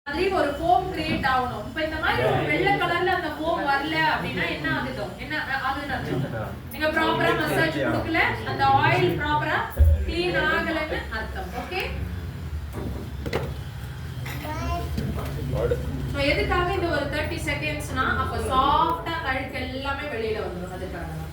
மாதிரி ஒரு foam create ஆகணும். இப்போ இந்த மாதிரி ஒரு வெள்ளை கலர்ல அந்த ஃபோம் வரல அப்படின்னா என்ன ஆகுது? என்ன ஆகுதுன்னு அர்த்தம்? நீங்க ப்ராப்பரா மசாஜ் கொடுக்கல, அந்த ஆயில் ப்ராப்பரா க்ளீன் ஆகலன்னு அர்த்தம். ஓகே, சோ எதுக்காக இந்த ஒரு 30 செகண்ட்ஸ்னா அப்ப சாஃப்ட்டா அழுக்கு எல்லாமே வெளியில வந்துரும். அதுக்காக தான்.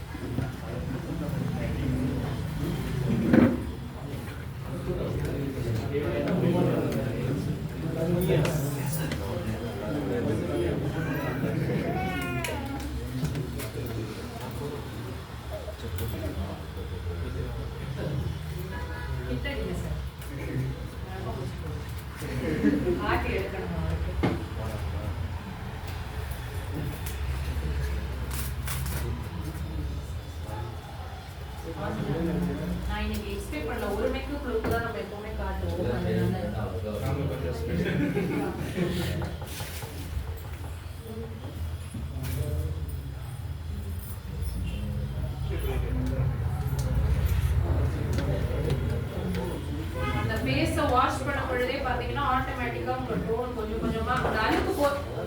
நான் இன்னைக்கு எக்ஸ்பெக்ட் பண்ணல, ஒரு மேக்கப் லுக் தான் நம்ம எப்பவுமே காட்டுவோம். அந்த ஃபேஸை வாஷ் பண்ண பொழுதே பாத்தீங்கன்னா ஆட்டோமேட்டிக்கா உங்க டோன் கொஞ்சம் கொஞ்சமா அந்த அழுக்கு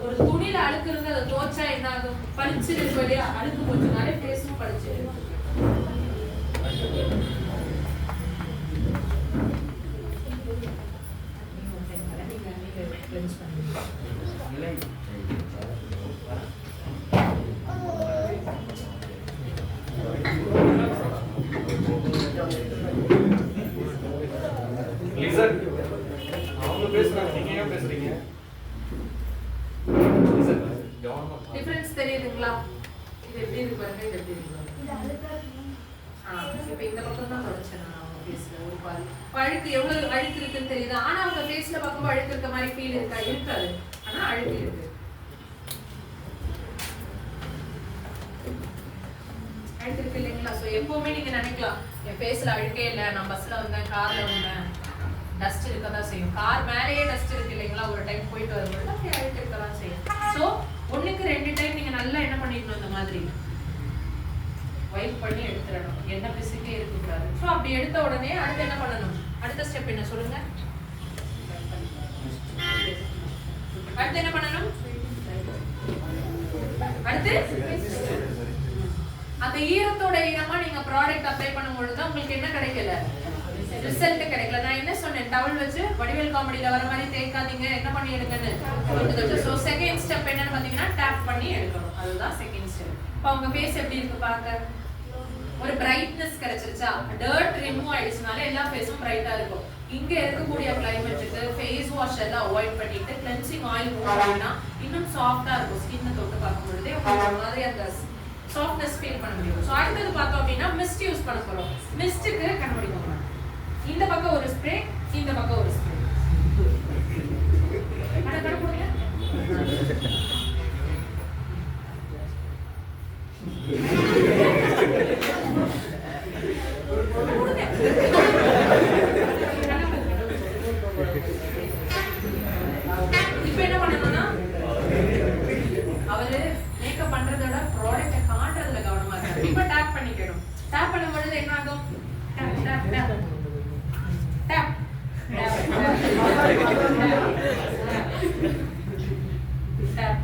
ஒரு துணியில அழுக்கு இருந்து அதை தோச்சா என்ன ஆகும்? பளிச்சு இருக்கு இல்லையா? அழுக்கு போச்சுனாலே ஃபேஸும் பளிச்சு. டிஃபரன்ஸ் தெரியுதுங்களா? இது எப்படி இருக்கு பாருங்க, இது எப்படி இருக்கு இப்ப இந்த பக்கம் தான் தொடச்சேன் நான் அவங்க ஃபேஸ்ல. ஒரு அழுக்கு எவ்வளவு அழுக்கு இருக்குன்னு தெரியுது. ஆனா அவங்க ஃபேஸ்ல பார்க்கும்போது அழுக்கு இருக்க மாதிரி ஃபீல் இருக்கா? இருக்காது, ஆனா அழுக்கு இருக்கு. அழுக்கு இருக்கு இல்லைங்களா? ஸோ எப்பவுமே நீங்க நினைக்கலாம் என் ஃபேஸ்ல அழுக்கே இல்லை, நான் பஸ்ல வந்தேன், கார்ல வந்தேன், டஸ்ட் இருக்க தான் செய்யும். கார் மேலேயே டஸ்ட் இருக்கு இல்லைங்களா? ஒரு டைம் போயிட்டு வரும்போது அப்படியே அழுக்கு இருக்க தான் செய்யும். ஸோ 1க்கு 2 டைம் நீங்க நல்லா என்ன பண்ணிடணும்? இந்த மாதிரி வைப் பண்ணி எடுத்துடணும். என்ன பிசுக்கே இருக்கக்கூடாது. ஸோ அப்படி எடுத்த உடனே அடுத்து என்ன பண்ணணும்? அடுத்த ஸ்டெப் என்ன சொல்லுங்க? அடுத்து என்ன பண்ணணும்? அடுத்து அந்த ஈரத்தோட ஈரமா நீங்க ப்ராடக்ட் அப்ளை பண்ணும்பொழுது உங்களுக்கு என்ன கிடைக்கல? ரிசல்ட் கிடைக்கல. நான் என்ன சொன்னேன்? டவல் வச்சு வடிவேல் காமெடியில வர மாதிரி தேய்க்காதீங்க, என்ன பண்ணி எடுங்கன்னு. ஸோ செகண்ட் ஸ்டெப் என்னன்னு பாத்தீங்கன்னா டேப் பண்ணி எடுக்கணும். அதுதான் செகண்ட் ஸ்டெப். இப்போ உங்க ஃபேஸ் எப்படி இருக்கு பாக்க? ஒரு பிரைட்னஸ் கிடைச்சிருச்சா? டர்ட் ரிமூவ் ஆயிடுச்சுனால எல்லா ஃபேஸும் பிரைட்டா இருக்கும். இங்க இருக்கக்கூடிய கிளைமேட்டுக்கு ஃபேஸ் வாஷ் எல்லாம் அவாய்ட் பண்ணிட்டு கிளென்சிங் ஆயில் போட்டீங்கன்னா இன்னும் சாஃப்டா இருக்கும். ஸ்கின்னை தொட்டு பார்க்கும் பொழுதே உங்களுக்கு மாதிரி அந்த சாஃப்ட்னஸ் ஃபீல் பண்ண முடியும். ஸோ அடுத்தது பார்த்தோம் அப்படின்னா மிஸ்ட் யூஸ் பண்ண போறோம். மிஸ்ட்டுக்கு கண்டுபிடிக்கணும். இந்த பக்கம் ஒரு ஸ்ப்ரே, இந்த பக்கம் ஒரு ஸ்ப்ரே. அட கண்டுபிடிங்க. இப்ப என்ன பண்ணணும்னா அவரு மேக்கப் பண்றதோட ப்ராடக்ட்டை காட்டுறதுல கவனமா இருக்காரு. இப்ப டேப் பண்ணிக்கணும். டேப் பண்ணும் பொழுது என்ன ஆகும்? Tap tap tap tap tap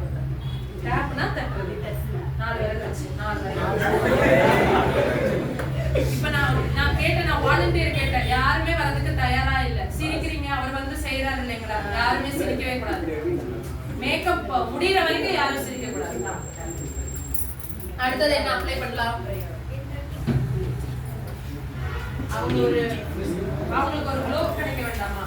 டேப்னா தட்டுறது. 4 விரல் வச்சு 4 விரல். இப்ப நான் கேட்டேன், நான் வாலண்டியர் கேட்டேன், யாருமே வரதுக்கு தயாரா இல்ல. சிரிக்கிறீங்க, அவர் வந்து செய்யறாரு இல்லைங்களா? யாருமே சிரிக்கவே கூடாது. மேக்கப் முடிகிற வரைக்கும் யாரும் சிரிக்க கூடாது. அடுத்தது என்ன அப்ளை பண்ணலாம்? அவங்களுக்கு ஒரு க்ளோ கிடைக்க வேண்டாமா?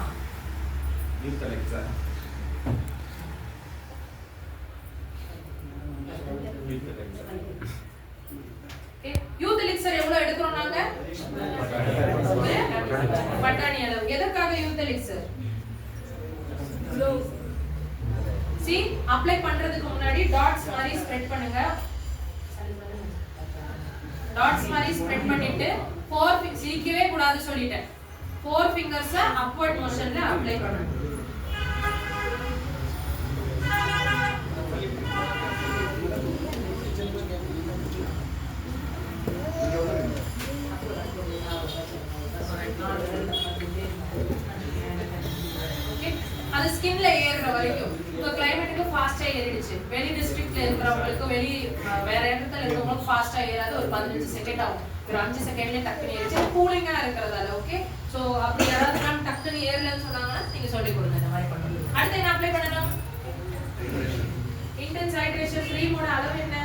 யூத் எலிக்சர் எவ்வளவு எடுக்கிறோம் நாங்க? பட்டாணி அளவு. எதற்காக யூத் எலிக்சர்? சி அப்ளை பண்றதுக்கு முன்னாடி டாட்ஸ் மாதிரி ஸ்ப்ரெட் பண்ணுங்க. டாட்ஸ் மாதிரி ஸ்ப்ரெட் பண்ணிட்டு 4 சிரிக்கவே கூடாது சொல்லிட்டேன். 4 ஃபிங்கர்ஸ் அப்வர்ட் மோஷன்ல அப்ளை பண்ணணும். அது ஸ்கின்ல ஏறுற வரைக்கும் வரைக்கும் உங்க கிளைமேட்டுக்கு ஃபாஸ்டா ஏறிடுச்சு. வெளி டிஸ்ட்ரிக்ட்ல இருக்கிறவங்களுக்கு வேற இடத்துல இருக்கிறவங்களுக்கு ஃபாஸ்டா ஏறாது. ஒரு 15 செகண்ட் ஆகும். ஒரு 5 செகண்ட்ல டக்குனு ஏறிச்சு. கூலிங்கா இருக்கிறதால ஓகே. சோ அப்படி யாராவது மேம் டக்குனு ஏறலன்னு சொன்னாங்கன்னா நீங்க சொல்லி கொடுங்க இந்த மாதிரி பண்ணணும். அடுத்து என்ன அப்ளை பண்ணணும்? இன்டென்ஸ் ஹைட்ரேஷன் க்ரீமோட அளவு என்ன?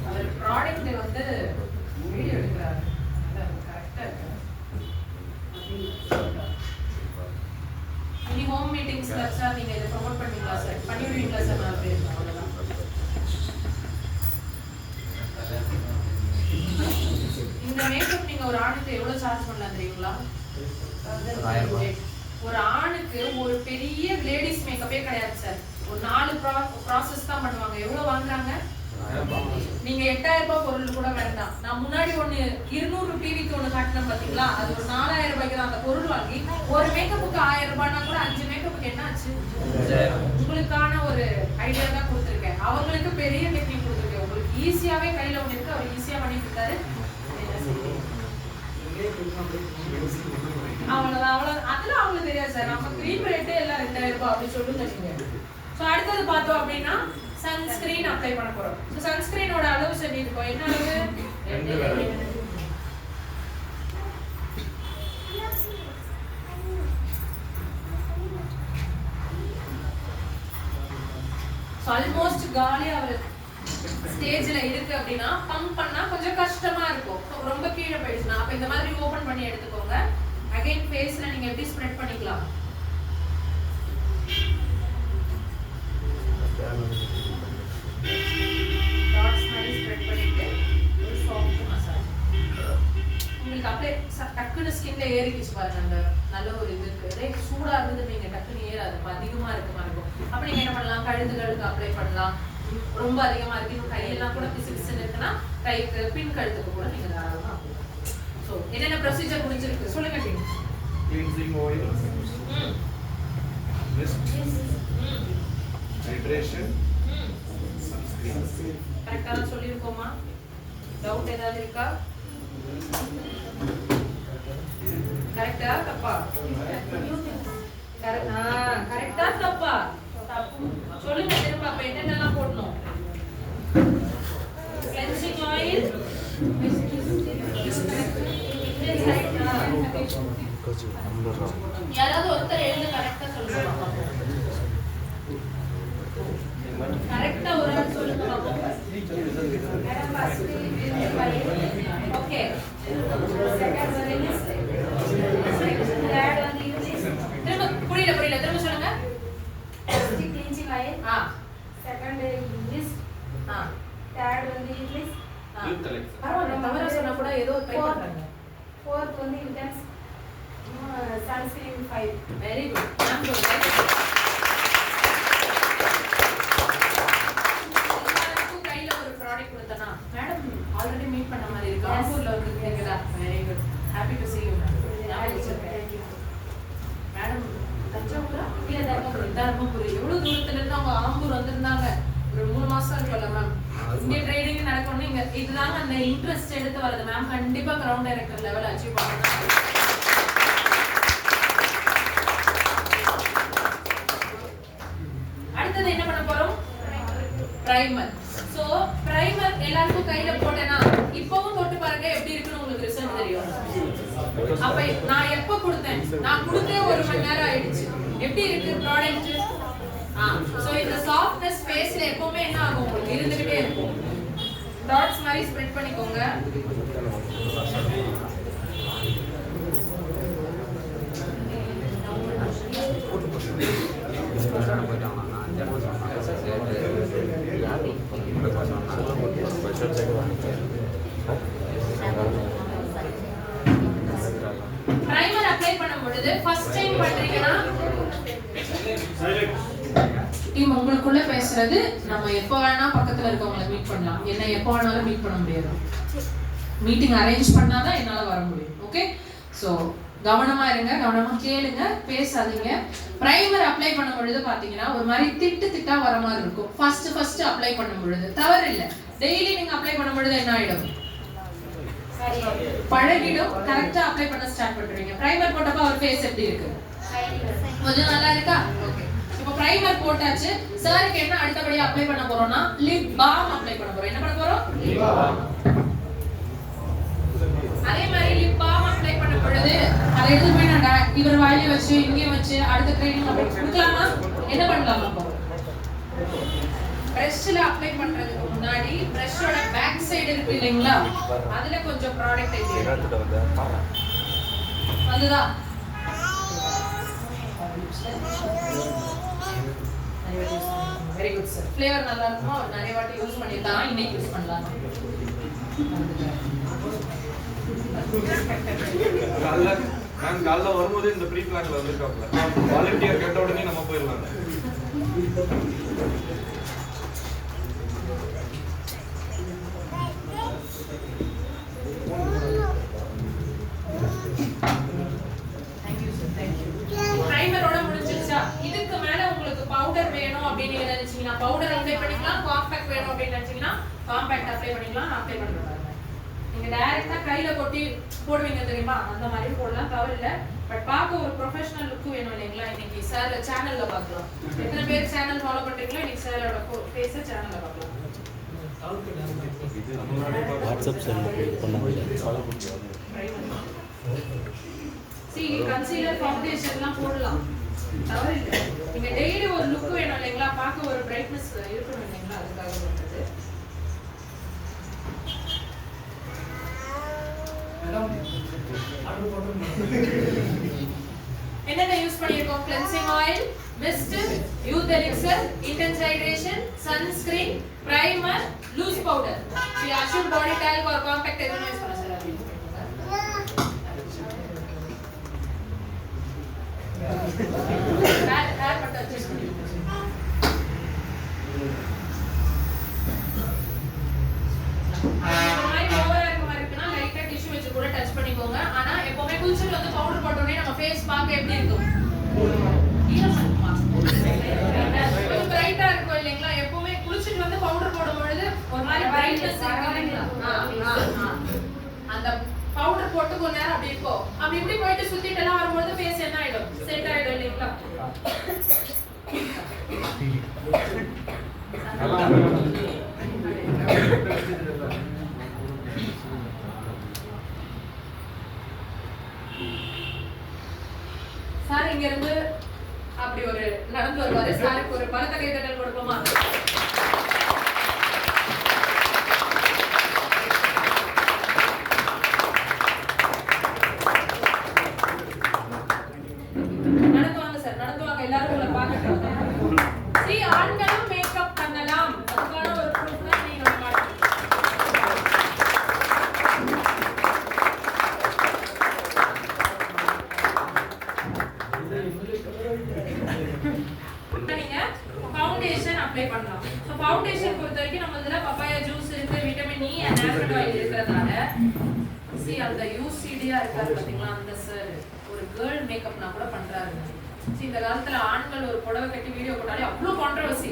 அவர் ப்ராடக்ட் வந்து வீடியோ எடுக்கிறாரு. கரெக்ட்டா இருக்கு. இனி ஹோம் மீட்டிங்ஸ்ல சார் நீங்க இத ப்ரோமோட் பண்ணீங்களா சார்? பண்ணிடுவீங்களா சார்? நான் பேசுறேன் அவ்வளவுதான். இந்த மேக்கப் நீங்க ஒரு ஆணுக்கு எவ்வளவு சார்ஜ் பண்ணலாம் தெரியுங்களா? 1000 ரூபாய். ஒரு ஆணுக்கு ஒரு பெரிய லேடிஸ் மேக்கப்பே கிடையாது சார். ஒரு 4 ப்ராசஸ் தான் பண்ணுவாங்க. எவ்வளவு வாங்குறாங்க? நீங்க 8000 ரூபாய் பொருள் கூட வேண்டாம். நான் முன்னாடி ஒன்னு 200 டிவிக்கு ஒன்னு காட்டினேன் பாத்தீங்களா? அது ஒரு 4000 ரூபாய்க்கு தான் அந்த பொருள் வாங்கி ஒரு மேக்கப்புக்கு 1000 ரூபாய்னா கூட 5 மேக்கப்புக்கு என்ன ஆச்சு? உங்களுக்கான ஒரு ஐடியா தான் கொடுத்துருக்கேன். அவங்களுக்கு பெரிய டெக்னிக் கொடுத்துருக்கேன். உங்களுக்கு ஈஸியாவே கையில ஒண்ணு இருக்கு. அவர் ஈஸியா பண்ணிட்டு இருக்காரு. அவ்வளவுதான். அதெல்லாம் அவங்களுக்கு தெரியாது சார். நம்ம கிரீம் ரேட்டே எல்லாம் 2000 ரூபாய் அப்படி சொல்லுங்க நீங்க. சோ அடுத்தது பார்த்தோம் அப்படின்னா சன்ஸ்கிரீன் அப்ளை பண்ண போறோம். சோ சன்ஸ்கிரீனோட அளவு சொல்லி இருக்கோம். என்ன அளவு? ஆல்மோஸ்ட் காலியா ஒரு ஸ்டேஜ்ல இருக்கு அப்படின்னா பம்ப் பண்ணா கொஞ்சம் கஷ்டமா இருக்கும். ரொம்ப கீழே போயிடுச்சுன்னா அப்ப இந்த மாதிரி ஓபன் பண்ணி எடுத்துக்கோங்க. அகைன் ஃபேஸ்ல நீங்க எப்படி ஸ்ப்ரெட் பண்ணிக்கலாம்? டாட்ஸ் மாதிரி ஸ்ப்ரெட் பண்ணிட்டு ஒரு சாஃப்ட் மசாஜ். உங்களுக்கு அப்படியே டக்குனு ஸ்கின்ல ஏறிக்கிச்சு பாருங்க. அந்த நல்ல ஒரு இது இருக்கு. சூடா இருந்தது நீங்க டக்குனு ஏறாது. அதிகமா இருக்குமா இருக்கும். அப்ப நீங்க என்ன பண்ணலாம்? கழுத்துகளுக்கு அப்ளை பண்ணலாம். ரொம்ப அதிகமா இருக்கு. இன்னும் கையெல்லாம் கூட பிசு பிசுன்னு இருக்குன்னா கைக்கு பின் கழுத்துக்கு கூட நீங்க தாராளமா. சோ என்னென்ன ப்ரொசீஜர் முடிஞ்சிருக்கு சொல்லுங்க team. Cleansing oil, mist, hydration, sunscreen. கரெக்ட்டா சொல்லிருக்கோமா? டவுட் ஏதாவது இருக்கா? கரெக்ட்டா தப்பா? கரெக்ட்டா தப்பா? தப்பு. சொல்லுங்க திரும்ப. அப்ப என்னென்னலாம் போடணும்? cleansing oil, யாராவது ஒருத்தர் எழுந்து கரெக்ட்டா சொல்லுங்க. கரெக்ட்டா ஒரு ஆள் சொல்லுங்க பாப்போம். ஓகே. திரும்ப புரியல திரும்ப சொல்லுங்க. cleansing oil, second mist, third வந்து English, பரவாயில்ல தவறா சொன்னா கூட ஏதோ ட்ரை பண்றாங்க. fourth வந்து intense, sunscreen 5. Very good. நான் சொல்றேன். கையில ஒரு ப்ராடக்ட் கொடுத்தனா மேடம் ஆல்ரெடி மீட் பண்ண மாதிரி இருக்கு. ஆம்பூர்ல வந்துருக்கீங்களா? Very good. Happy to see you ma'am. Madam தஞ்சாவூரா? இல்ல தர்மபுரி. எவ்வளவு தூரத்துல இருந்து அவங்க ஆம்பூர் வந்திருந்தாங்க. ஒரு 3 மாசம் இருக்குல்ல மேம். இங்க ட்ரேடிங் நடக்கணும். இங்க இதுதாங்க அந்த இன்ட்ரெஸ்ட் எடுத்து வரது மேம். கண்டிப்பா கிரவுண்ட் டைரக்டர் லெவல் அச்சீவ் பண்ணணும். அடுத்தது என்ன பண்ண போறோம்? பிரைமர். சோ பிரைமர் எல்லாருக்கும் கையில போட்டேனா இப்பவும் தொட்டு பாருங்க எப்படி இருக்குன்னு உங்களுக்கு ரிசல்ட் தெரியும். அப்ப நான் எப்ப கொடுத்தேன்? நான் கொடுத்தே 1 மணி நேரம் ஆயிடுச்சு. எப்படி இருக்கு ப்ராடக்ட்? சோ இந்த சாஃப்ட்னஸ் ஃபேஸ்ல எப்பவுமே என்ன ஆகும்? உங்களுக்கு இருந்துகிட்டே இருக்கும். டாட்ஸ் மாதிரி ஸ்ப்ரெட் பண்ணிக்கோங்க. பிரைமர் அப்ளை பண்ணும் பொழுது ஃபர்ஸ்ட் டைம் பண்றீங்கன்னா டீம் உங்களுக்குள்ள பேசுறது நம்ம எப்ப வேணா பக்கத்துல இருக்கவங்களை மீட் பண்ணலாம். என்ன எப்ப வேணாலும் மீட் பண்ண முடியாது. மீட்டிங் அரேஞ்ச் பண்ணாதான் என்னால வர முடியும். ஓகே. சோ கவனமா இருங்க, கவனமா கேளுங்க, பேசாதீங்க. பிரைமர் அப்ளை பண்ணும் பொழுது பாத்தீங்கன்னா ஒரு மாதிரி திட்டா வர மாதிரி இருக்கும். ஃபர்ஸ்ட் அப்ளை பண்ணும் பொழுது தவறு இல்ல. டெய்லி நீங்க அப்ளை பண்ணும் பொழுது என்ன ஆயிடும்? பழகிடும். கரெக்டா அப்ளை பண்ண ஸ்டார்ட் பண்ணுவீங்க. பிரைமர் போட்டப்ப அவர் ஃபேஸ் எப்படி இருக்கு? கொஞ்சம் நல்லா இருக்கா? ஓகே. இப்போ பிரைமர் போட்டாச்சு. சாருக்கு என்ன அடுத்தபடியா அப்ளை பண்ண போறோம்னா லிப் பாம் அப்ளை பண்ண போறோம். என்ன பண்ண போறோம்? Lip balm. அதே மாதிரி லிப் பாம் அப்ளை பண்ண பொழுது அதை எடுத்து போய் நான் இவர் வாயில வச்சு இங்கே வச்சு அடுத்த ட்ரைனிங் அப்படி கொடுக்கலாமா? என்ன பண்ணலாமா? பிரஷ்ல அப்ளை பண்றதுக்கு முன்னாடி பிரஷோட பேக் சைடு இருக்கு இல்லைங்களா, அதுல கொஞ்சம் ப்ராடக்ட் எடுத்து வந்துதா வெரி குட் சார். ஃப்ளேவர் நல்லா இருக்குமா? ஒரு நிறைய வாட்டி யூஸ் பண்ணிருக்காங்க, இன்னைக்கு யூஸ் பண்ணலாம். காலைல வரும்போது இந்த ப்ரீ பிளான்ல வந்துருக்காப்ல, வாலண்டியர் கேட்ட உடனே நம்ம போயிடலாம். பிரைமரோட முடிஞ்சிருச்சா? இதுக்கு மேல உங்களுக்கு பவுடர் வேணும் அப்படின்னு நீங்க நினைச்சீங்கன்னா பவுடர் அப்ளை பண்ணிக்கலாம். காம்பாக்ட் வேணும் அப்படின்னு நினைச்சீங்கன்னா காம்பாக்ட் அப்ளை பண்ணிக்கலாம். நான் அப்ளை பண்ணுறேன். நீங்க டைரக்டா கையில கொட்டி போடுவீங்க தெரியுமா, அந்த மாதிரி போடலாம், தவறு இல்ல. பட் பார்க்க ஒரு ப்ரொஃபஷனல் லுக் வேணும் இல்லைங்களா? இன்னைக்கு சார் சேனல்ல பார்க்கலாம். எத்தனை பேர் சேனல் ஃபாலோ பண்றீங்களோ இன்னைக்கு சாரோட ஃபேஸ சேனல்ல பார்க்கலாம். வாட்ஸ்அப் செல் பண்ணாங்க. See concealer foundation எல்லாம் போடலாம், தவறு இல்ல. நீங்க டெய்லி ஒரு லுக் வேணும் இல்லைங்களா, பார்க்க ஒரு பிரைட்னஸ் இருக்கணும் இல்லைங்களா, அதுக்காக வந்தது. என்னென்ன யூஸ் பண்ணிருக்கோம்? Cleansing oil, mist, youth elixir, intense hydration, sunscreen, primer, loose powder. See assure body talc or compact எதுவும் யூஸ் பண்ண சார். ஹேர் பட்டா யூஸ் பண்ணிருக்கோம். கூட டச் பண்ணிக்கோங்க. ஆனா எப்பவுமே குளிச்சிட்டு வந்து பவுடர் போட்ட உடனே நம்ம ஃபேஸ் பார்க்க எப்படி இருக்கும்? ஈரமா கொஞ்சம் பிரைட்டா இருக்கும் இல்லைங்களா? எப்பவுமே குளிச்சிட்டு வந்து பவுடர் போடும் பொழுது ஒரு மாதிரி பிரைட்னஸ் இருக்கும். அந்த பவுடர் போட்டு கொஞ்ச நேரம் அப்படி இருக்கும். அப்படி இப்படி போயிட்டு சுத்திட்டு எல்லாம் வரும்போது ஃபேஸ் என்ன ஆயிடும்? செட் ஆயிடும் இல்லைங்களா? சார் இங்க இருந்து அப்படி ஒரு நடந்து வருவாரு. சாருக்கு ஒரு பலத்த கைதட்டல் கொடுப்போமா? நடந்து வாங்க சார், நடந்து வாங்க. எல்லாரும் உங்களை பார்க்கட்டும். சரி, ஆண்களும் மேக்கப் பண்ணலாம், அதுக்கான ஒரு ப்ரூஃப் தான் நீங்க ஃபவுண்டேஷன் அப்ளை பண்ணலாம். சோ ஃபவுண்டேஷன் பொறுத்த வரைக்கும் நம்ம இதுல பப்பாயா ஜூஸ் இருக்கு, vitamin E and almond oil இருக்கறதால see அந்த யூசிடியா இருக்காரு பாத்தீங்களா, அந்த சார் ஒரு கேர்ள் மேக்கப்னா கூட பண்றாரு. see இந்த காலத்துல ஆண்கள் ஒரு புடவை கட்டி வீடியோ போட்டாலே அவ்வளவு கான்ட்ரோவர்சி,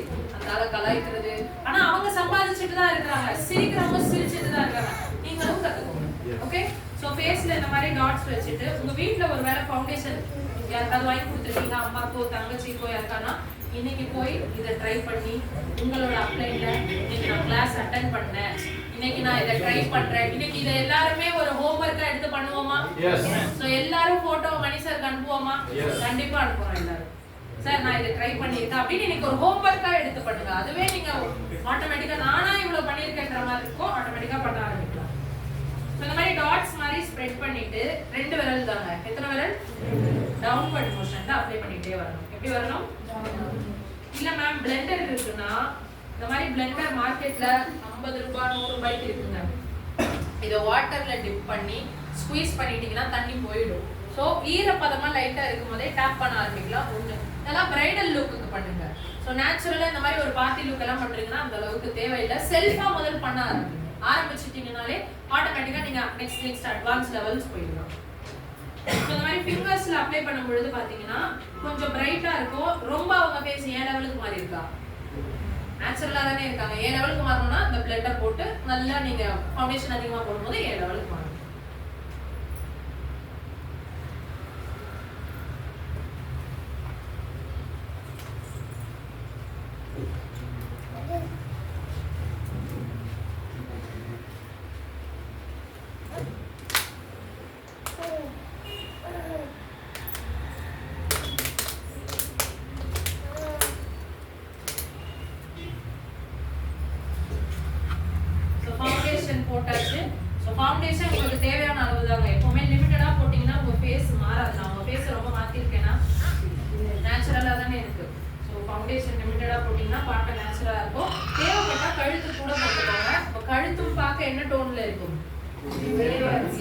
அந்த கலாய்க்கிறது. ஆனா அவங்க சம்பாதிச்சிட்டு தான் இருக்காங்க, சிரிக்கிறவங்க சிரிச்சிட்டு தான் இருக்காங்க. நீங்களும் கத்துக்கோங்க. ஓகே, சோ ஃபேஸ்ல இந்த மாதிரி டாட்ஸ் வச்சிட்டு உங்க வீட்ல ஒரு வேளை ஃபவுண்டேஷன் யாருக்காவது வாங்கி கொடுத்துருக்கீங்க, அம்மாக்கோ தங்கச்சிக்கோ யாருக்கானா, இன்னைக்கு போய் இதை ட்ரை பண்ணி உங்களோட அப்ளைல இன்னைக்கு நான் கிளாஸ் அட்டெண்ட் பண்ணேன், இன்னைக்கு நான் இதை ட்ரை பண்றேன், இன்னைக்கு இதை எல்லாருமே ஒரு ஹோம்வொர்க்கா எடுத்து பண்ணுவோமா? சோ எல்லாரும் போட்டோ மணி சார் அனுப்புவோமா? கண்டிப்பா அனுப்புவோம் எல்லாரும். சார் நான் இதை ட்ரை பண்ணியிருக்கேன் அப்படின்னு இன்னைக்கு ஒரு ஹோம்வொர்க்கா எடுத்து பண்ணுங்க. அதுவே நீங்க ஆட்டோமேட்டிக்கா நானா இவ்வளவு பண்ணியிருக்கேன்ற மாதிரி இருக்கும், ஆட்டோமேட்டிக்கா பண்ண ஆரம்பிக்கலாம். இந்த மாதிரி டாட்ஸ் மாதிரி ஸ்ப்ரெட் பண்ணிட்டு 2 விரல் தாங்க, எத்தனை விரல்? டவுன்வர்ட் மோஷன்ல அப்ளை பண்ணிட்டே வரணும். எப்படி வரணும்? இல்ல மேம் பிளெண்டர் இருக்குன்னா இந்த மாதிரி பிளெண்டர் மார்க்கெட்ல 50 ரூபாய் 100 ரூபாய்க்கு இருக்குங்க. இத வாட்டர்ல டிப் பண்ணி ஸ்குவீஸ் பண்ணிட்டீங்கன்னா தண்ணி போயிடும். சோ ஈரப்பதமா லைட்டா இருக்கும்போதே டேப் பண்ண ஆரம்பிக்கலாம். ஒண்ணு இதெல்லாம் பிரைடல் லுக்குக்கு பண்ணுங்க. சோ நேச்சுரலா இந்த மாதிரி ஒரு பார்ட்டி லுக் எல்லாம் பண்றீங்கன்னா அந்த அளவுக்கு தேவையில்லை. செல்ஃபா முதல் பண்ண ஆரம்பிச்சிட்டீங்கனாலே ஆட்டோமேட்டிக்கா நீங்க நெக்ஸ்ட் அட்வான்ஸ் லெவல்ஸ் போயிடலாம். இந்த மாதிரி ஃபிங்கர்ஸ்ல அப்ளை பண்ணும் பொழுது பாத்தீங்கன்னா கொஞ்சம் பிரைட்டா இருக்கும். ரொம்ப அவங்க ஃபேஸ் ஏ லெவலுக்கு மாறி இருக்கா? நேச்சுரலா தானே இருக்காங்க. ஏ லெவலுக்கு மாறணும்னா இந்த பிளெண்டர் போட்டு நல்லா நீங்க ஃபவுண்டேஷன் அதிகமா போடும்போது ஏ லெவலுக்கு மாறும். ஃபேஸ் மாறாது. நான் உங்க ஃபேஸ் ரொம்ப மாத்திருக்கேனா? நேச்சுரலா தானே இருக்கு. ஸோ ஃபவுண்டேஷன் லிமிட்டடா போட்டீங்கன்னா பார்க்க நேச்சுரலா இருக்கும். தேவைப்பட்டா கழுத்து கூட போட்டுக்கோங்க. இப்போ கழுத்தும் பார்க்க என்ன டோன்ல இருக்கும்?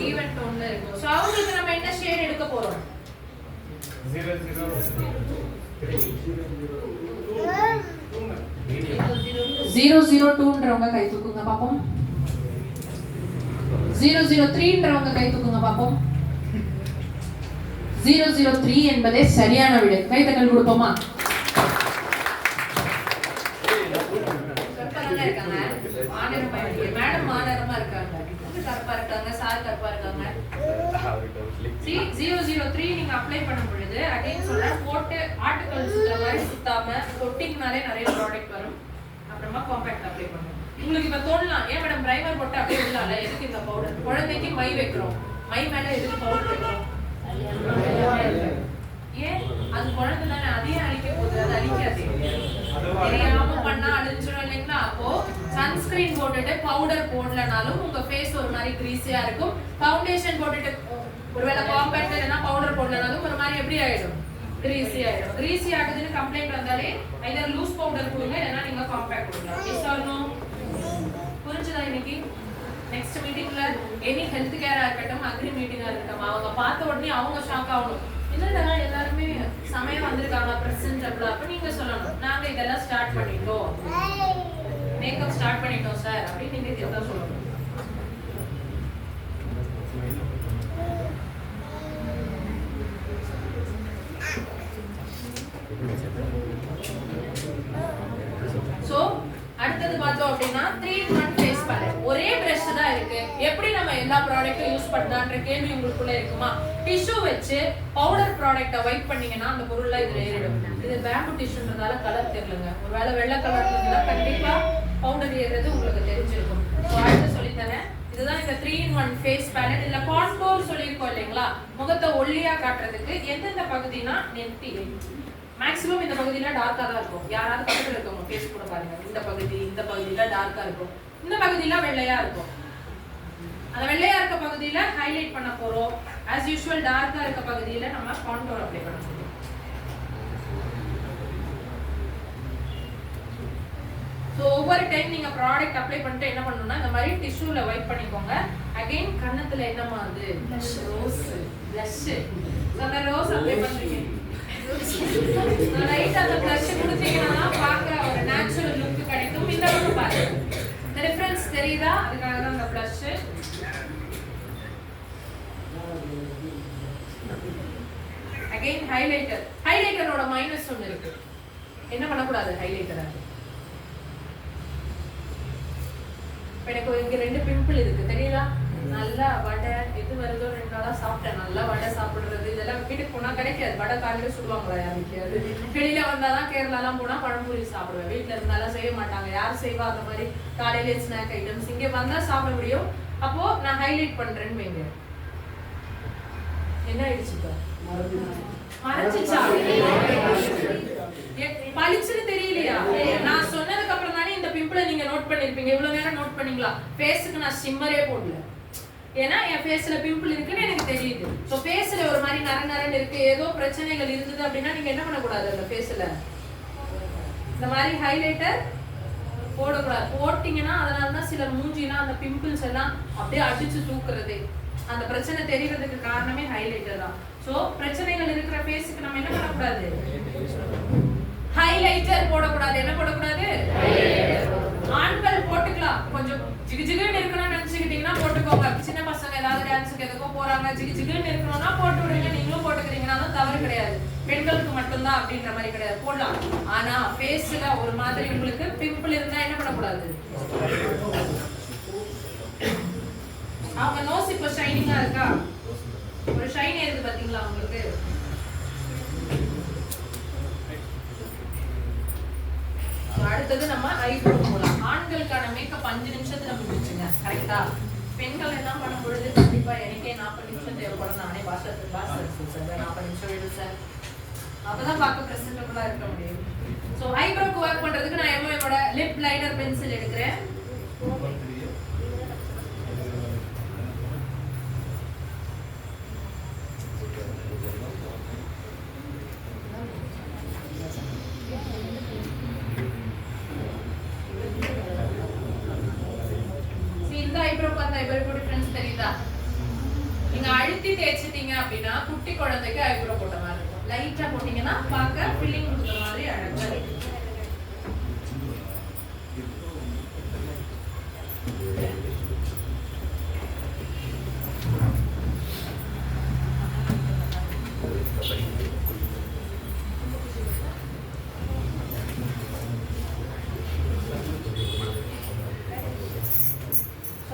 ஈவன் டோன்ல இருக்கும். ஸோ அவங்களுக்கு நம்ம என்ன ஷேட் எடுக்க போறோம்? 002ன்றவங்க கை தூக்குங்க பாப்போம். 003ன்றவங்க கை தூக்குங்க பாப்போம். 003 என்பதே சரியான விடை. கைத்தட்டல் கொடுப்போமா? கற்பரமா இருக்காங்க. மேடம் மாடரமா இருக்காங்க. கற்பா இருக்காங்க. சார் கற்பா இருக்காங்க. 003 நீங்க அப்ளை பண்ணும் பொழுது அகைன் சொல்றேன், போட்டு ஆர்டிகல் சுத்துற மாதிரி சுத்தாம கொட்டிங்னாலே நிறைய ப்ராடக்ட் வரும். அப்புறமா காம்பாக்ட் அப்ளை பண்ணுங்க. உங்களுக்கு இப்ப தோணலாம், ஏன் மேடம் பிரைமர் போட்டு அப்படியே விடலாம்ல, எதுக்கு இந்த பவுடர்? குழந்தைக்கு மை வைக்கிறோம், மை மேல எதுக்கு பவுடர் வைக்கிறோம்? ஏன்? அது குழந்தை தானே, அதையும் அழிக்க போகுது. அது அழிக்காது, தெரியாம பண்ணா அழிஞ்சிடும் இல்லைங்களா? அப்போ சன்ஸ்கிரீன் போட்டுட்டு பவுடர் போடலனாலும் உங்க ஃபேஸ் ஒரு மாதிரி கிரீஸியா இருக்கும். ஃபவுண்டேஷன் போட்டுட்டு ஒருவேளை காம்பாக்ட் இல்லைன்னா பவுடர் போடலனாலும் ஒரு மாதிரி எப்படி ஆயிடும்? கிரீஸி ஆயிடும். கிரீஸி ஆகுதுன்னு கம்ப்ளைண்ட் வந்தாலே ஐதர் லூஸ் பவுடர் கொடுங்க, இல்லைன்னா நீங்க காம்பாக்ட் கொடுக்கலாம். Yes or no? புரிஞ்சுதா? இன்னைக்கு நெக்ஸ்ட் மீட்டிங்ல எனி ஹெல்த் கேரா இருக்கட்டும், அக்ரி மீட்டிங்கா இருக்கட்டும், அவங்க பார்த்த உடனே அவங்க ஷாக் ஆகணும். இல்லடா எல்லாருமே சமயம் வந்திருக்காங்க பிரசன்டபிளா, அப்ப நீங்க சொல்லணும், நாங்க இதெல்லாம் ஸ்டார்ட் பண்ணிட்டோம், மேக்கப் ஸ்டார்ட் பண்ணிட்டோம் சார் அப்படின்னு நீங்க இதெல்லாம் சொல்லணும். சோ அடுத்தது பார்த்தோம் அப்படின்னா 3-in-1 ஃபேஸ் பேலட். ஒரே பிரஷ் தான் இருக்கு, எப்படி நம்ம எல்லா ப்ராடக்ட்டும் யூஸ் பண்ணலாம்ன்ற கேள்வி உங்களுக்குள்ள இருக்குமா? டிஷ்யூ வச்சு பவுடர் ப்ராடக்ட்டை வைப் பண்ணீங்கன்னா அந்த பொருள்லாம் இதுல ஏறிடும். இது பேம்பு டிஷ்யூன்றதால கலர் தெரியலங்க. ஒருவேளை வெள்ளை கலர்ல இருந்தா கண்டிப்பா பவுடர் ஏறுறது உங்களுக்கு தெரிஞ்சிருக்கும். ஸோ அடுத்து சொல்லித்தரேன். இதுதான் இந்த 3-in-1 ஃபேஸ் பேலட். இல்ல கான்டோர் சொல்லியிருக்கோம் இல்லைங்களா, முகத்தை ஒல்லியா காட்டுறதுக்கு. எந்தெந்த பகுதினா நெத்தி, மேக்ஸிமம் இந்த பகுதியில டார்க்கா தான் இருக்கும். யாராவது பக்கத்துல இருக்கவங்க ஃபேஸ் கூட பாருங்க, இந்த பகுதியில டார்க்கா இருக்கும், இந்த பகுதியில வெள்ளையா இருக்கும். அந்த வெள்ளையா இருக்க பகுதியில ஹைலைட் பண்ண போறோம். as usual டார்க்கா இருக்க பகுதியில நம்ம கான்டோர் அப்ளை பண்ண போறோம். சோ ஒவ்வொரு டைம் நீங்க ப்ராடக்ட் அப்ளை பண்ணிட்டு என்ன பண்ணனும்னா இந்த மாதிரி டிஷ்யூல வைப் பண்ணிக்கோங்க. அகைன் கண்ணத்துல என்னமா அது ரோஸ் blush. அந்த ரோஸ் அப்ளை பண்றீங்க, ரைட் அந்த blush கொடுத்தீங்கன்னா பார்க்க ஒரு நேச்சுரல் லுக் கிடைக்கும். இந்த பக்கம் பாருங்க, இந்த டிஃபரன்ஸ் தெரியுதா? அதுக்காக தான் அந்த blush. Again highlighter. ஹைலைட்டரோட மைனஸ் ஒன்னு இருக்கு, என்ன பண்ணக்கூடாது ஹைலைட்டரை. எனக்கு இங்க 2 பிம்பிள் இருக்கு தெரியுதா? நல்லா வடை எது வருதோ 2 நாளா சாப்பிட்டேன், நல்லா வடை சாப்பிடுறது இதெல்லாம் வீட்டுக்கு போனா கிடைக்காது. வடை காலையில சுடுவாங்களா யாருக்கையாவது? வெளியில வந்தாதான் கேரளாலாம் போனா பழம்பூரி சாப்பிடுவேன். வீட்டுல இருந்தாலும் செய்ய மாட்டாங்க. யார் செய்வா அந்த மாதிரி காலையில ஸ்நாக் ஐட்டம்ஸ்? இங்க வந்தா சாப்பிட முடியும். அப்போ நான் ஹைலைட் பண்றேன்னு வைங்க, என்ன ஆயிடுச்சு? மறைச்சிச்சா? பளிச்சுன்னு தெரியலையா? நான் சொன்னதுக்கு அப்புறம் தானே இந்த பிம்பிளை நீங்க நோட் பண்ணிருப்பீங்க. இவ்வளவு நேரம் நோட் பண்ணீங்களா? ஃபேஸுக்கு நான் ஷிம்மரே போடல, ஏன்னா என் ஃபேஸ்ல பிம்பிள் இருக்குன்னு எனக்கு தெரியுது. சோ ஃபேஸ்ல ஒரு மாதிரி நரநரன்னு இருக்கு, ஏதோ பிரச்சனைகள் இருந்தது அப்படின்னா நீங்க என்ன பண்ணக்கூடாது, அந்த ஃபேஸ்ல இந்த மாதிரி ஹைலைட்டர் போடக்கூடாது. போட்டீங்கன்னா அதனாலதான் சில மூஞ்சிலாம் அந்த பிம்பிள்ஸ் எல்லாம் அப்படியே அடிச்சு தூக்குறது. அந்த பிரச்சனை தெரியறதுக்கு காரணமே ஹைலைட்டர் தான். சோ பிரச்சனைகள் இருக்கிற ஃபேஸ்க்கு நம்ம என்ன பண்ணக்கூடாது, ஹைலைட்டர் போடக்கூடாது. என்ன போடக்கூடாது? ஆண்கள் போட்டுக்கலாம், கொஞ்சம் ஜிகு ஜிகுன்னு இருக்கணும்னு நினைச்சுக்கிட்டீங்கன்னா போட்டுக்கோங்க. சின்ன பசங்க ஏதாவது டான்ஸுக்கு எதுக்கோ போறாங்க, ஜிகு ஜிகுன்னு இருக்கணும்னா போட்டு விடுங்க. நீங்களும் போட்டுக்கிறீங்கன்னா தவறு கிடையாது, பெண்களுக்கு மட்டும்தான் அப்படின்ற மாதிரி கிடையாது, போடலாம். ஆனா ஃபேஸ்ல ஒரு மாதிரி உங்களுக்கு பிம்பிள் இருந்தா என்ன பண்ணக்கூடாது, அவங்க நோஸ் இப்ப ஷைனிங்கா இருக்கா, ஒரு ஷைன் ஏறுது பாத்தீங்களா உங்களுக்கு? அடுத்தது நம்ம ஐப்ரோ போலாம். ஆண்களுக்கான மேக்கப் 5 நிமிஷத்துல முடிச்சுங்க, கரெக்டா? பெண்கள் என்ன பண்ணும் பொழுது கண்டிப்பா எனக்கே 40 நிமிஷம் தேவைப்படும். நானே பாஸ்டர் சார் 40 நிமிஷம் வேணும் சார், அப்பதான் பார்க்க பிரசன்டபிளா இருக்க முடியும். சோ ஐப்ரோக்கு ஒர்க் பண்றதுக்கு நான் என்னோட லிப் லைனர் பென்சில் எடுக்கிறேன். அப்படின்னா குட்டி குழந்தைக்கு ஐப்ரோ போட்ட மாதிரி இருக்கும். லைட்டா போட்டீங்கன்னா பார்க்க ஃபில்லிங் கொடுத்த மாதிரி அழகா இருக்கும்.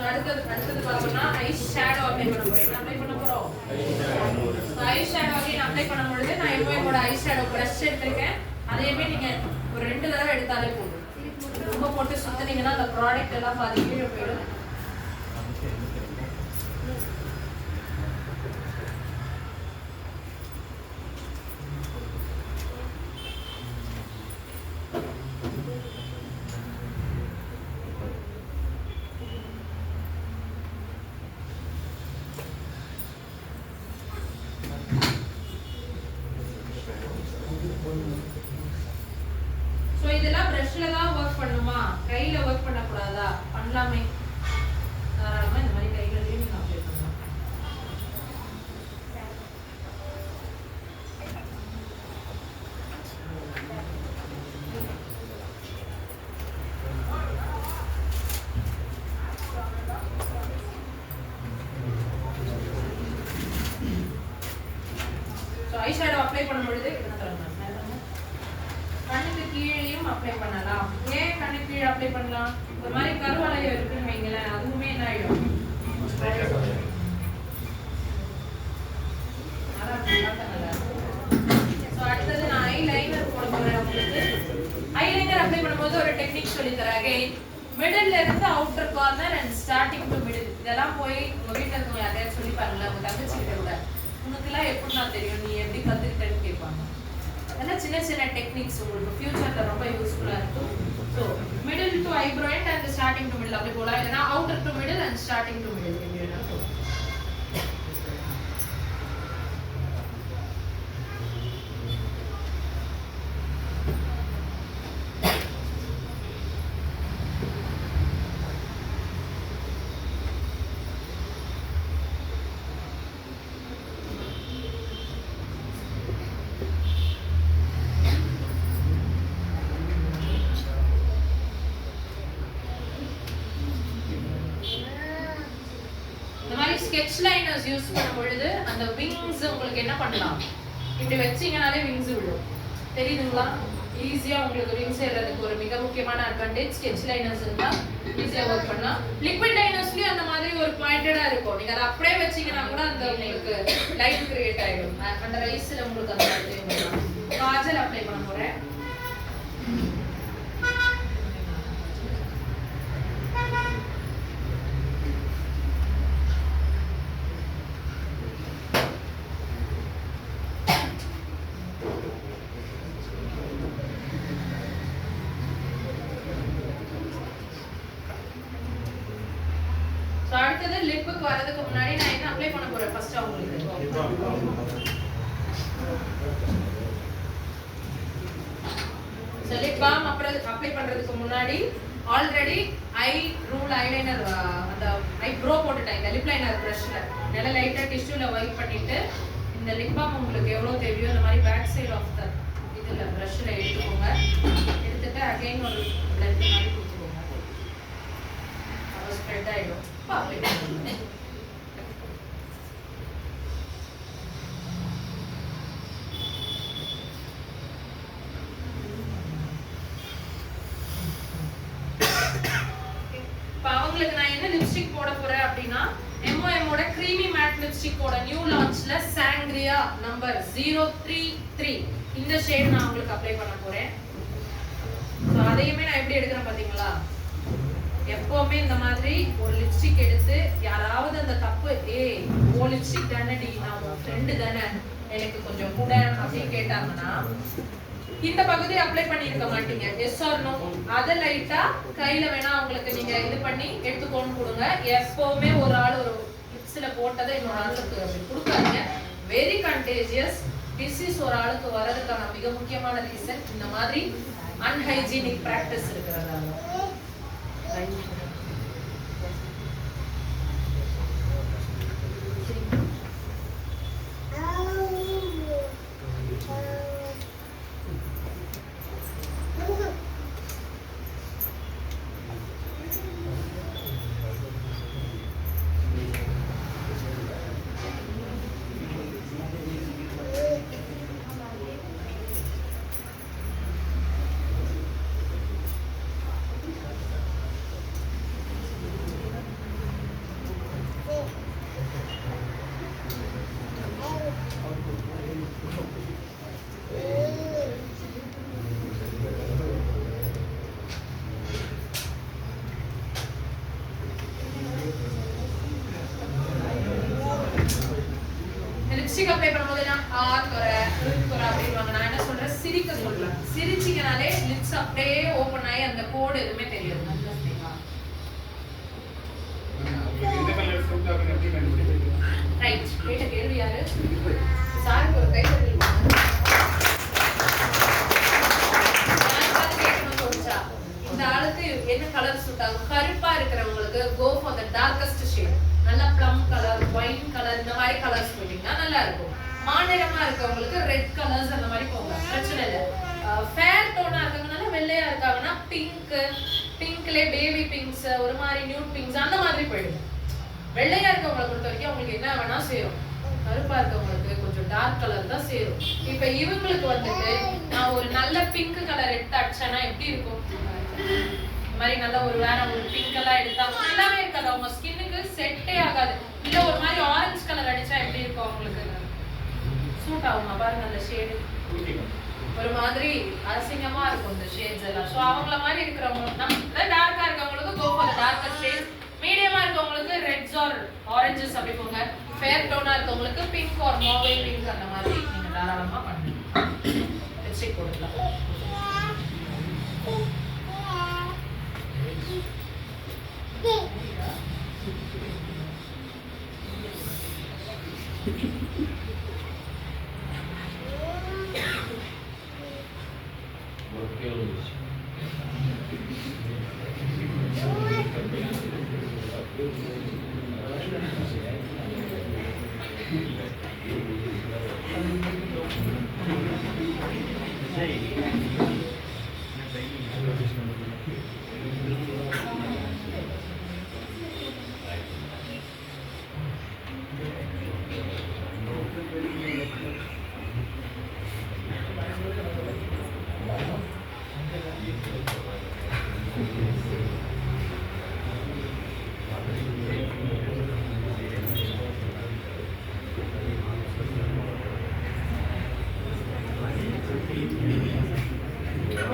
அடுத்தது பார்த்தோம்னா ஐ ஷேடோ அப்ளை பண்ண போறோம். என்ன அப்ளை பண்ண போறோம்? ஐ ஷேடோ அப்ளை பண்ணும்பொழுது நான் எப்போவோட ஐ ஷேடோ பிரஷ் எடுத்திருக்கேன். அதையுமே நீங்க ஒரு 2 தடவை எடுத்தாலே போதும். ரொம்ப போட்டு சுத்தினீங்கன்னா அந்த ப்ராடக்ட் எல்லாம் பாதி கீழே போயிடும். சோ இதெல்லாம் பிரஷ்ல தான் வர்க் பண்ணுமா? கையில வர்க் பண்ண கூடாதா? பண்ணலாமே. தாராளமா இந்த மாதிரி கையிலயே நீங்க அப்ளை பண்ணலாம். சோ ஐ ஷேடோ அப்ளை பண்ணும்போது கண்ணுக்கு கீழேயும் அப்ளை பண்ணலாம். ஏன் கண்ணுக்கு கீழே அப்ளை பண்ணலாம்? ஒரு மாதிரி கருவளையம் இருக்குன்னு வைங்களேன், அதுவுமே என்ன ஆயிடும்? அடுத்தது நான் ஐ லைனர் போட போறேன். உங்களுக்கு ஐ லைனர் அப்ளை பண்ணும்போது ஒரு டெக்னிக் சொல்லி தரேன். அகைன் மிடில்ல இருந்து outer corner and starting to middle. இதெல்லாம் போய் உங்க வீட்டுல இருக்கவங்க யாரையாவது சொல்லி பாருங்களேன். உங்க தங்கச்சி கிட்ட கூட உனக்குலாம் எப்படி நான் தெரியும், நீ எப்படி கத்துக்கிட்டேன்னு கேட்பாங்க. அதெல்லாம் சின்ன சின்ன டெக்னிக்ஸ் உங்களுக்கு ஃபியூச்சர்ல ரொம்ப யூஸ்ஃபுல்லா இருக்கும். So middle to eyebrow end and starting to middle அப்படி போகலாம். இல்லைன்னா outer to middle and starting to middle எப்படி வேணா போகலாம். ஸ்கெட்ச் லைனர்ஸ் யூஸ் பண்ணும்பொழுது அந்த விங்ஸ் உங்களுக்கு என்ன பண்ணலாம்? இப்படி வச்சீங்கனாலே விங்ஸ் விடும். தெரியுதுங்களா? ஈஸியா உங்களுக்கு விங்ஸ் ஏறதுக்கு ஒரு மிக முக்கியமான அட்வான்டேஜ் ஸ்கெட்ச் லைனர்ஸ் இருந்தா ஈஸியா ஒர்க் பண்ணலாம். லிக்விட் லைனர்ஸ்லயும் அந்த மாதிரி ஒரு பாயிண்டடா இருக்கும். நீங்க அதை அப்படியே வச்சீங்கன்னா கூட அந்த உங்களுக்கு லைன் கிரியேட் ஆயிடும். அந்த ரைஸ்ல உங்களுக்கு அந்த மாதிரி வரலாம். காஜல் அப்ளை பண்ண போறேன். அடுத்தது லிப்புக்கு வரதுக்கு முன்னாடி நான் என்ன அப்ளை பண்ண போறேன்? ஃபர்ஸ்ட் உங்களுக்கு லிப் பாம் அப்ளை பண்றதுக்கு முன்னாடி ஆல்ரெடி ஐ ரூல் ஐலைனர் அந்த ஐப்ரோ போட்டுட்டேன். இந்த லிப் லைனர் பிரஷ்ல நல்ல லைட்டா டிஷ்யூல வைப் பண்ணிட்டு இந்த லிப் பாம் உங்களுக்கு எவ்வளவு தேவையோ அந்த மாதிரி பேக் சைடு ஆஃப் த இதுல பிரஷ்ல எடுத்துக்கோங்க. எடுத்துட்டு அகைன் ஒரு பிளெண்ட் மாதிரி கொடுத்துக்கோங்க. அது ஸ்ப்ரெட் ஆயிடும். அப்ளை பண்ணுங்க. அவங்களுக்கு நான் என்ன லிப்ஸ்டிக் போட போறேன் அப்படின்னா MOM ஓட creamy matte லிப்ஸ்டிக் ஓட நியூ லான்ச்ல சாங்கிரியா நம்பர் 033 இந்த ஷேட் நான் உங்களுக்கு அப்ளை பண்ண போறேன். சோ அதையுமே நான் எப்படி எடுக்கறேன் பாத்தீங்களா? எப்பவுமே இந்த மாதிரி ஒரு லிப்ஸ்டிக் எடுத்து யாராவது அந்த தப்பு ஓ லிப்ஸ்டிக் தானடி நான் உன் ஃப்ரெண்டு தானே எனக்கு கொஞ்சம் கூட அப்படின்னு கேட்டாங்கன்னா இந்த பகுதி அப்ளை பண்ணிருக்க மாட்டீங்க. எஸ் ஆர் நோ அத லைட்டா கையில வேணா உங்களுக்கு நீங்க இது பண்ணி எடுத்துக்கொண்டு கொடுங்க. எப்பவுமே ஒரு ஆள் ஒரு லிப்ஸ்ல போட்டதை இன்னொரு ஆளுக்கு அப்படி கொடுக்காதீங்க. வெரி கண்டேஜியஸ் டிசீஸ் ஒரு ஆளுக்கு வரதுக்கான மிக முக்கியமான ரீசன் இந்த மாதிரி அன்ஹைஜீனிக் பிராக்டிஸ் இருக்கிறதால. லிப்ஸ்டிக் அப்ளை பண்ணும்போது நான் துறை அப்படின்வாங்க. நான் என்ன சொல்றேன், சிரிக்க சொல்றேன். சிரிச்சிங்கனாலே லிப்ஸ் அப்படியே ஓப்பன் ஆகி அந்த கோடு எதுவுமே தெரியாது. ரைட், கேட்ட கேள்வி யாரு? சாருக்கு ஒரு கை தட்டிடுவாங்க. இந்த ஆளுக்கு என்ன கலர் சூட் ஆகும்? கருப்பா இருக்கிறவங்களுக்கு go for the darkest shade. நல்ல ப்ளம் கலர், ஒயிட் கலர், இந்த மாதிரி கலர்ஸ் போட்டீங்கன்னா நல்லா இருக்கும். மாநிறமா இருக்கவங்களுக்கு ரெட் கலர்ஸ் அந்த மாதிரி போங்க, பிரச்சனை இல்லை. ஃபேர் டோனா இருக்கவங்கனால வெள்ளையா இருக்காங்கன்னா பிங்க்ல பேபி பிங்க்ஸ், ஒரு மாதிரி நியூட் பிங்க்ஸ் அந்த மாதிரி போயிடுங்க. வெள்ளையா இருக்கவங்களை பொறுத்த வரைக்கும் அவங்களுக்கு என்ன வேணா சேரும். கருப்பா இருக்கவங்களுக்கு கொஞ்சம் டார்க் கலர் தான் சேரும். இப்ப இவங்களுக்கு வந்துட்டு நான் ஒரு நல்ல பிங்க் கலர் எடுத்து அடிச்சேன்னா எப்படி இருக்கும்? இந்த மாதிரி நல்ல ஒரு வேற ஒரு பிங்க் எல்லாம் எடுத்தா எல்லாமே இருக்காது, அவங்க ஸ்கின்னுக்கு செட்டே ஆகாது. இல்ல ஒரு மாதிரி ஆரஞ்சு கலர் அடிச்சா எப்படி இருக்கும்? அவங்களுக்கு சூட் ஆகுமா? பாருங்க அந்த ஷேடு ஒரு மாதிரி அசிங்கமா இருக்கும் இந்த ஷேட்ஸ் எல்லாம். ஸோ அவங்கள மாதிரி இருக்கிறவங்க, நம்ம டார்க்கா இருக்கவங்களுக்கு go for the darker shades. மீடியமா இருக்கவங்களுக்கு ரெட்ஸ் ஆர் ஆரஞ்சஸ் அப்படி போங்க. ஃபேர் டோனா இருக்கவங்களுக்கு பிங்க் ஆர் மாவே பிங்க் அந்த மாதிரி நீங்க தாராளமா பண்ணுங்க. லிப்ஸ்டிக் போடலாம்.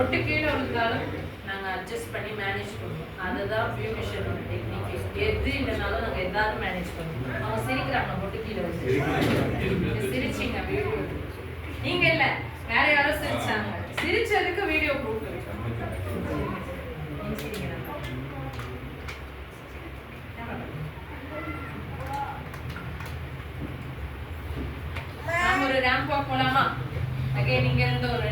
ஒட்டு கீழே விழுந்தாலும் நாங்கள் அட்ஜஸ்ட் பண்ணி மேனேஜ் பண்ணுவோம். அதுதான் பியூட்டிஷியனோட டெக்னிக். எது இல்லைனாலும் நாங்கள் எதாவது மேனேஜ் பண்ணுவோம். அவங்க சிரிக்கிறாங்க ஒட்டு கீழே வந்து சிரிச்சிங்க வீடியோ. நீங்க இல்லை, வேற யாரும் சிரிச்சாங்க. சிரிச்சதுக்கு வீடியோ ப்ரூஃப் இருக்கு. நாம ஒரு ரேம்ப் வாக் போலாமா? அங்கே நீங்க இருந்து ஒரு